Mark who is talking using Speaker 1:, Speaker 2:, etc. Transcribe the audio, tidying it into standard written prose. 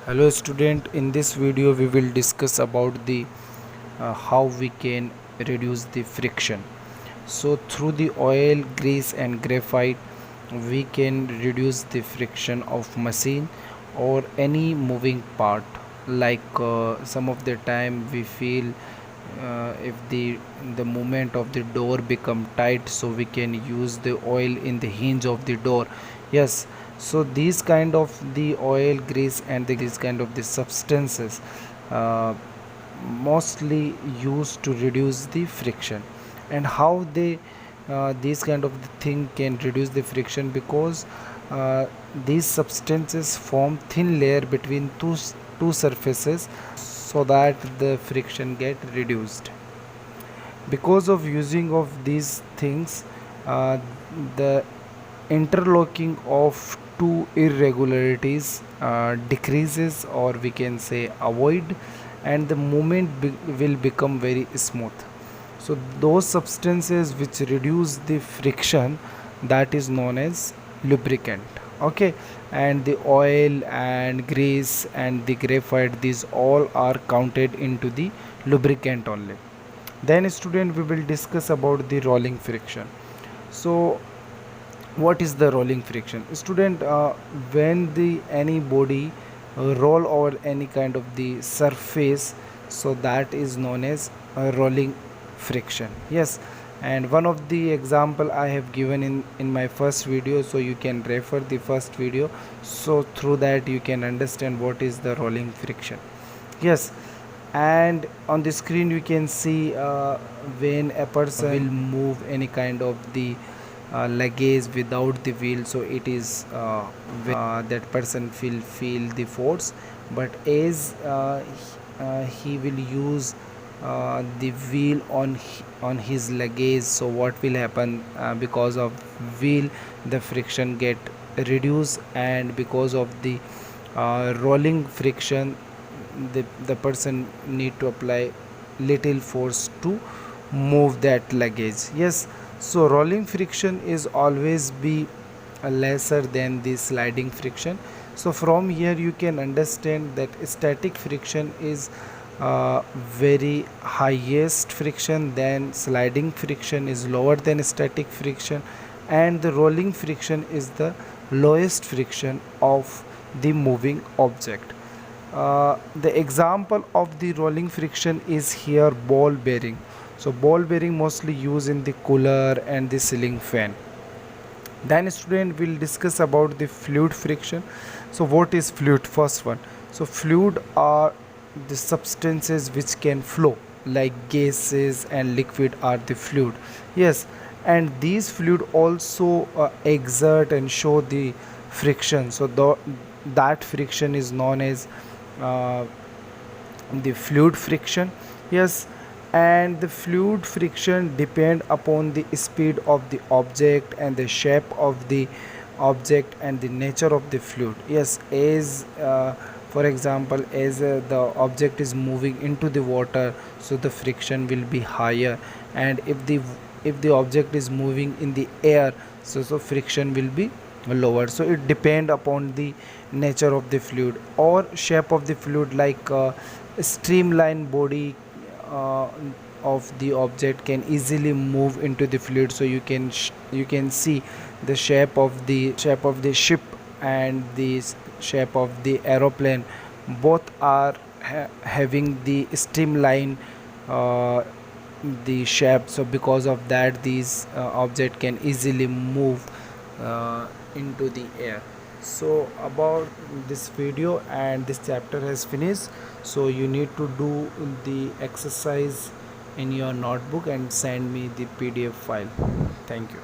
Speaker 1: Hello student, in this video we will discuss about the how we can reduce the friction. So through the oil, grease and graphite we can reduce the friction of machine or any moving part. Like some of the time we feel if the movement of the door become tight, so we can use the oil in the hinge of the door. Yes, so these kind of the oil, grease and these kind of the substances uh, mostly used to reduce the friction. And how they these kind of the thing can reduce the friction, because these substances form thin layer between two surfaces so that the friction get reduced. Because of using of these things, the interlocking of two irregularities decreases, or we can say avoid, and the movement will become very smooth. So those substances which reduce the friction, that is known as lubricant. Okay, and the oil and grease and the graphite, these all are counted into the lubricant only. Then student, we will discuss about the rolling friction. So what is the rolling friction, student? When the any body roll over any kind of the surface, so that is known as rolling friction. Yes, and one of the example I have given in my first video, so you can refer the first video, so through that you can understand what is the rolling friction. Yes, and on the screen you can see when a person will move any kind of the luggage without the wheel, so it is that person will feel the force. But as he will use the wheel on his luggage, so what will happen? Because of wheel, the friction get reduced, and because of the rolling friction, the person need to apply little force to move that luggage. Yes, so rolling friction is always be lesser than the sliding friction. So from here you can understand that static friction is very highest friction, then sliding friction is lower than static friction, and the rolling friction is the lowest friction of the moving object. The example of the rolling friction is here ball bearing. So ball bearing mostly used in the cooler and the ceiling fan. Then student will discuss about the fluid friction. So what is fluid? First one, so fluid are the substances which can flow, like gases and liquid are the fluid. Yes, and these fluid also exert and show the friction, so that friction is known as uh, the fluid friction. Yes, and the fluid friction depend upon the speed of the object and the shape of the object and the nature of the fluid. Yes, as for example, as the object is moving into the water, so the friction will be higher, and if the object is moving in the air, so friction will be lower. So it depend upon the nature of the fluid or shape of the fluid. Like streamlined body uh, of the object can easily move into the fluid, so you can see the shape of the ship and the shape of the aeroplane, both are having the streamline uh, the shape. So because of that, these object can easily move into the air. So about this video, and this chapter has finished, so you need to do the exercise in your notebook and send me the PDF file. Thank you.